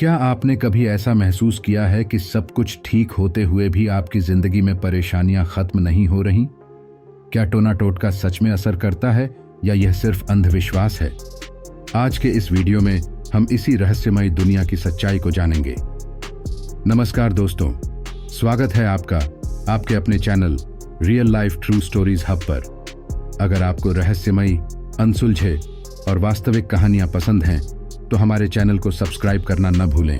क्या आपने कभी ऐसा महसूस किया है कि सब कुछ ठीक होते हुए भी आपकी जिंदगी में परेशानियां खत्म नहीं हो रही? क्या टोना टोटका सच में असर करता है या यह सिर्फ अंधविश्वास है? आज के इस वीडियो में हम इसी रहस्यमयी दुनिया की सच्चाई को जानेंगे। नमस्कार दोस्तों, स्वागत है आपका आपके अपने channel real life true stories hub पर। अगर आपको रहस्यमयी, अनसुलझे और वास्तविक कहानियां पसंद हैं तो हमारे चैनल को सब्सक्राइब करना न भूलें।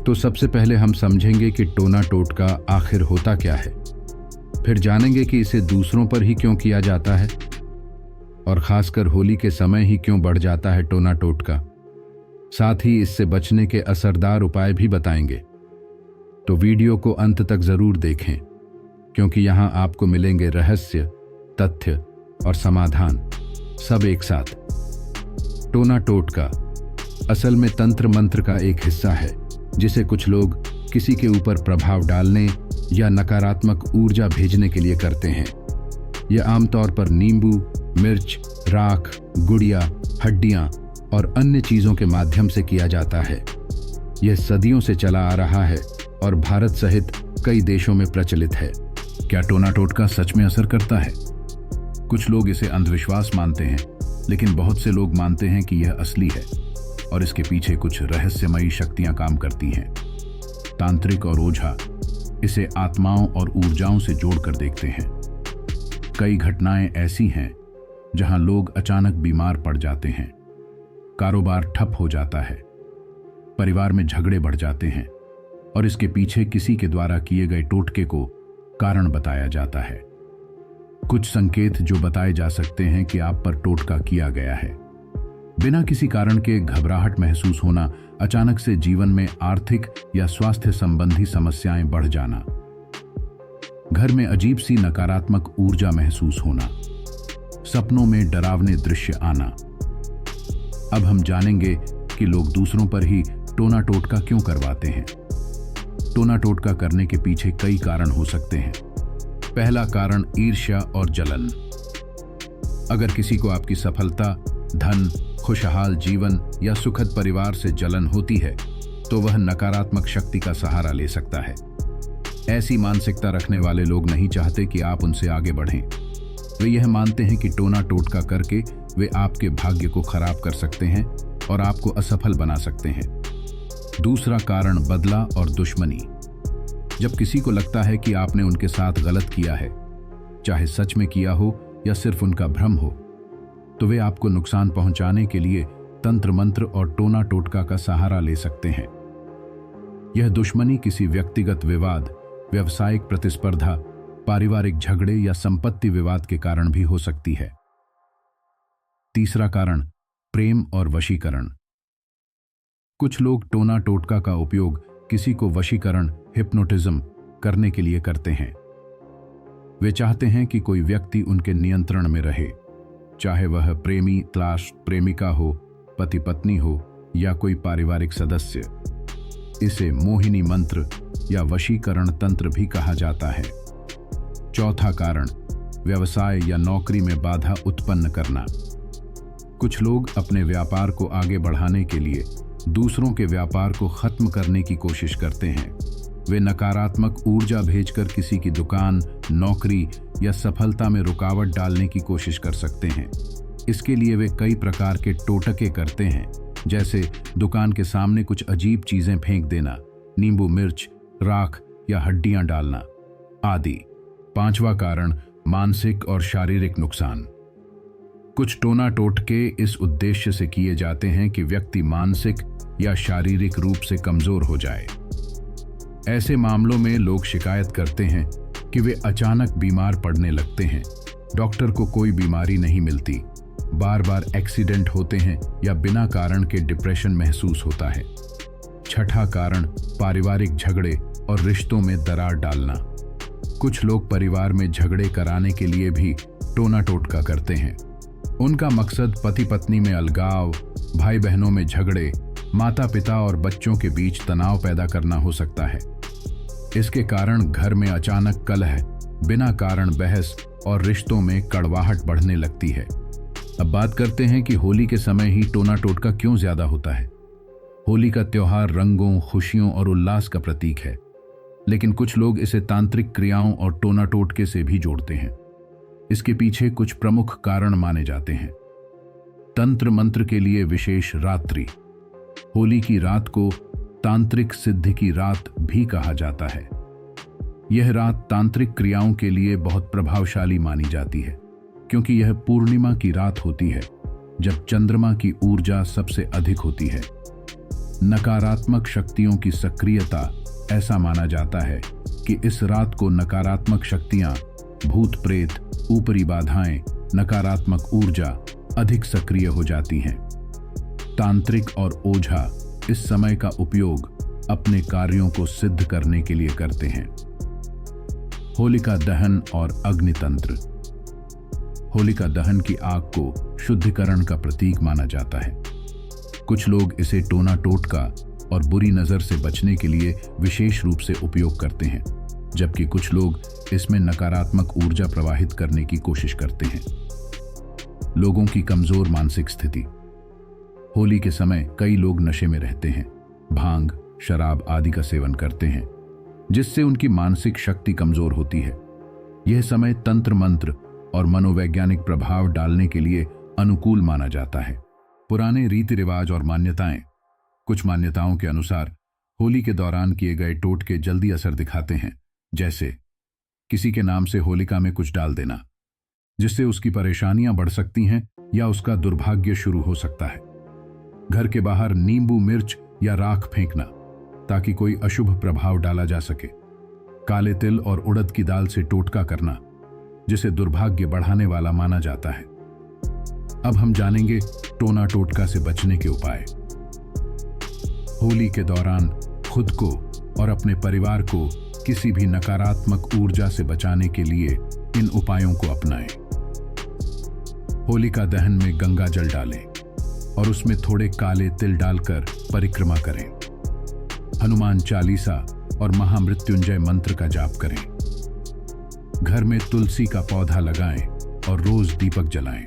तो सबसे पहले हम समझेंगे कि टोना टोटका आखिर होता क्या है, फिर जानेंगे कि इसे दूसरों पर ही क्यों किया जाता है और खासकर होली के समय ही क्यों बढ़ जाता है टोना टोटका। साथ ही इससे बचने के असरदार उपाय भी बताएंगे। तो वीडियो को अंत तक जरूर देखें, क्योंकि यहां आपको मिलेंगे रहस्य, तथ्य और समाधान, सब एक साथ। टोना टोटका असल में तंत्र मंत्र का एक हिस्सा है, जिसे कुछ लोग किसी के ऊपर प्रभाव डालने या नकारात्मक ऊर्जा भेजने के लिए करते हैं। यह आमतौर पर नींबू, मिर्च, राख, गुड़िया, हड्डियां और अन्य चीजों के माध्यम से किया जाता है। यह सदियों से चला आ रहा है और भारत सहित कई देशों में प्रचलित है। क्या टोना टोटका सच में असर करता है? कुछ लोग इसे अंधविश्वास मानते हैं, लेकिन बहुत से लोग मानते हैं कि यह असली है और इसके पीछे कुछ रहस्यमयी शक्तियां काम करती हैं। तांत्रिक और ओझा इसे आत्माओं और ऊर्जाओं से जोड़कर देखते हैं। कई घटनाएं ऐसी हैं जहां लोग अचानक बीमार पड़ जाते हैं, कारोबार ठप हो जाता है, परिवार में झगड़े बढ़ जाते हैं और इसके पीछे किसी के द्वारा किए गए टोटके को कारण बताया जाता है। कुछ संकेत जो बताए जा सकते हैं कि आप पर टोटका किया गया है। बिना किसी कारण के घबराहट महसूस होना, अचानक से जीवन में आर्थिक या स्वास्थ्य संबंधी समस्याएं बढ़ जाना, घर में अजीब सी नकारात्मक ऊर्जा महसूस होना, सपनों में डरावने दृश्य आना। अब हम जानेंगे कि लोग दूसरों पर ही टोना टोटका क्यों करवाते हैं। टोना टोटका करने के पीछे कई कारण हो सकते हैं। पहला कारण ईर्ष्या और जलन। अगर किसी को आपकी सफलता, धन, खुशहाल जीवन या सुखद परिवार से जलन होती है तो वह नकारात्मक शक्ति का सहारा ले सकता है। ऐसी मानसिकता रखने वाले लोग नहीं चाहते कि आप उनसे आगे बढ़ें। वे यह मानते हैं कि टोना टोटका करके वे आपके भाग्य को खराब कर सकते हैं और आपको असफल बना सकते हैं। दूसरा कारण बदला और दुश्मनी। जब किसी को लगता है कि आपने उनके साथ गलत किया है, चाहे सच में किया हो या सिर्फ उनका भ्रम हो, तो वे आपको नुकसान पहुंचाने के लिए तंत्र मंत्र और टोना टोटका का सहारा ले सकते हैं। यह दुश्मनी किसी व्यक्तिगत विवाद, व्यावसायिक प्रतिस्पर्धा, पारिवारिक झगड़े या संपत्ति विवाद के कारण भी हो सकती है। तीसरा कारण प्रेम और वशीकरण। कुछ लोग टोना टोटका का उपयोग किसी को वशीकरण, हिप्नोटिज्म करने के लिए करते हैं। वे चाहते हैं कि कोई व्यक्ति उनके नियंत्रण में रहे, चाहे वह प्रेमी / प्रेमिका हो, पति पत्नी हो या कोई पारिवारिक सदस्य। इसे मोहिनी मंत्र या वशीकरण तंत्र भी कहा जाता है। चौथा कारण व्यवसाय या नौकरी में बाधा उत्पन्न करना। कुछ लोग अपने व्यापार को आगे बढ़ाने के लिए दूसरों के व्यापार को खत्म करने की कोशिश करते हैं। वे नकारात्मक ऊर्जा भेजकर किसी की दुकान, नौकरी या सफलता में रुकावट डालने की कोशिश कर सकते हैं। इसके लिए वे कई प्रकार के टोटके करते हैं, जैसे दुकान के सामने कुछ अजीब चीजें फेंक देना, नींबू, मिर्च, राख या हड्डियां डालना आदि। पांचवा कारण मानसिक और शारीरिक नुकसान। कुछ टोना टोटके इस उद्देश्य से किए जाते हैं कि व्यक्ति मानसिक या शारीरिक रूप से कमजोर हो जाए। ऐसे मामलों में लोग शिकायत करते हैं कि वे अचानक बीमार पड़ने लगते हैं, डॉक्टर को कोई बीमारी नहीं मिलती, बार बार एक्सीडेंट होते हैं या बिना कारण के डिप्रेशन महसूस होता है। छठा कारण पारिवारिक झगड़े और रिश्तों में दरार डालना। कुछ लोग परिवार में झगड़े कराने के लिए भी टोना टोटका करते हैं। उनका मकसद पति पत्नी में अलगाव, भाई बहनों में झगड़े, माता पिता और बच्चों के बीच तनाव पैदा करना हो सकता है। इसके कारण घर में अचानक कलह, बिना कारण बहस और रिश्तों में कड़वाहट बढ़ने लगती है। अब बात करते हैं कि होली के समय ही टोना टोटका क्यों ज्यादा होता है। होली का त्योहार रंगों, खुशियों और उल्लास का प्रतीक है, लेकिन कुछ लोग इसे तांत्रिक क्रियाओं और टोना टोटके से भी जोड़ते हैं। इसके पीछे कुछ प्रमुख कारण माने जाते हैं। तंत्र मंत्र के लिए विशेष रात्रि। होली की रात को तांत्रिक सिद्धि की रात भी कहा जाता है। यह रात तांत्रिक क्रियाओं के लिए बहुत प्रभावशाली मानी जाती है, क्योंकि यह पूर्णिमा की रात होती है, जब चंद्रमा की ऊर्जा सबसे अधिक होती है। नकारात्मक शक्तियों की सक्रियता। ऐसा माना जाता है कि इस रात को नकारात्मक शक्तियां, भूत प्रेत, ऊपरी बाधाएं, नकारात्मक ऊर्जा अधिक सक्रिय हो जाती हैं। तांत्रिक और ओझा इस समय का उपयोग अपने कार्यों को सिद्ध करने के लिए करते हैं। होलिका दहन और अग्नितंत्र। होलिका दहन की आग को शुद्धिकरण का प्रतीक माना जाता है। कुछ लोग इसे टोना टोटका और बुरी नजर से बचने के लिए विशेष रूप से उपयोग करते हैं, जबकि कुछ लोग इसमें नकारात्मक ऊर्जा प्रवाहित करने की कोशिश करते हैं। लोगों की कमजोर मानसिक स्थिति। होली के समय कई लोग नशे में रहते हैं, भांग, शराब आदि का सेवन करते हैं, जिससे उनकी मानसिक शक्ति कमजोर होती है। यह समय तंत्र मंत्र और मनोवैज्ञानिक प्रभाव डालने के लिए अनुकूल माना जाता है। पुराने रीति रिवाज और मान्यताएं। कुछ मान्यताओं के अनुसार होली के दौरान किए गए टोटके जल्दी असर दिखाते हैं, जैसे किसी के नाम से होलिका में कुछ डाल देना, जिससे उसकी परेशानियां बढ़ सकती हैं या उसका दुर्भाग्य शुरू हो सकता है। घर के बाहर नींबू मिर्च या राख फेंकना, ताकि कोई अशुभ प्रभाव डाला जा सके। काले तिल और उड़द की दाल से टोटका करना, जिसे दुर्भाग्य बढ़ाने वाला माना जाता है। अब हम जानेंगे टोना टोटका से बचने के उपाय। होली के दौरान खुद को और अपने परिवार को किसी भी नकारात्मक ऊर्जा से बचाने के लिए इन उपायों को अपनाएं। होलिका दहन में गंगा जल डालें और उसमें थोड़े काले तिल डालकर परिक्रमा करें। हनुमान चालीसा और महामृत्युंजय मंत्र का जाप करें। घर में तुलसी का पौधा लगाएं और रोज दीपक जलाएं।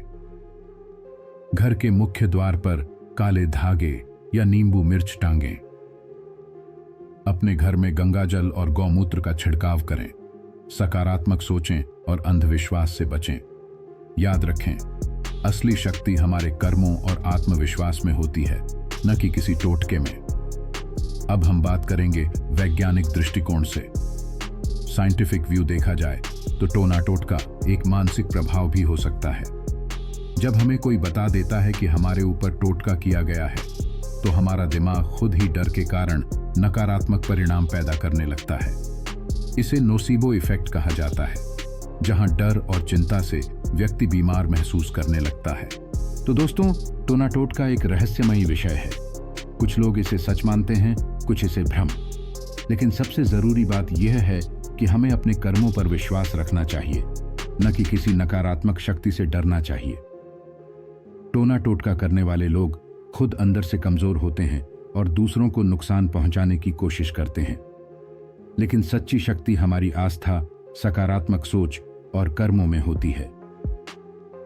घर के मुख्य द्वार पर काले धागे या नींबू मिर्च टांगें। अपने घर में गंगाजल और गौमूत्र का छिड़काव करें। सकारात्मक सोचें और अंधविश्वास से बचें। याद रखें, असली शक्ति हमारे कर्मों और आत्मविश्वास में होती है, न कि किसी टोटके में। अब हम बात करेंगे वैज्ञानिक दृष्टिकोण से। साइंटिफिक व्यू देखा जाए तो टोना टोटका एक मानसिक प्रभाव भी हो सकता है। जब हमें कोई बता देता है कि हमारे ऊपर टोटका किया गया है, तो हमारा दिमाग खुद ही डर के कारण नकारात्मक परिणाम पैदा करने लगता है। इसे नोसिबो इफेक्ट कहा जाता है, जहां डर और चिंता से व्यक्ति बीमार महसूस करने लगता है। तो दोस्तों, टोना टोटका एक रहस्यमयी विषय है। कुछ लोग इसे सच मानते हैं, कुछ इसे भ्रम। लेकिन सबसे जरूरी बात यह है कि हमें अपने कर्मों पर विश्वास रखना चाहिए, न कि किसी नकारात्मक शक्ति से डरना चाहिए। टोना टोटका करने वाले लोग खुद अंदर से कमजोर होते हैं और दूसरों को नुकसान पहुंचाने की कोशिश करते हैं। लेकिन सच्ची शक्ति हमारी आस्था, सकारात्मक सोच और कर्मों में होती है।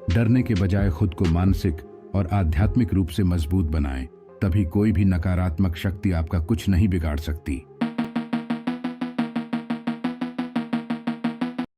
डरने के बजाय खुद को मानसिक और आध्यात्मिक रूप से मजबूत बनाएं, तभी कोई भी नकारात्मक शक्ति आपका कुछ नहीं बिगाड़ सकती।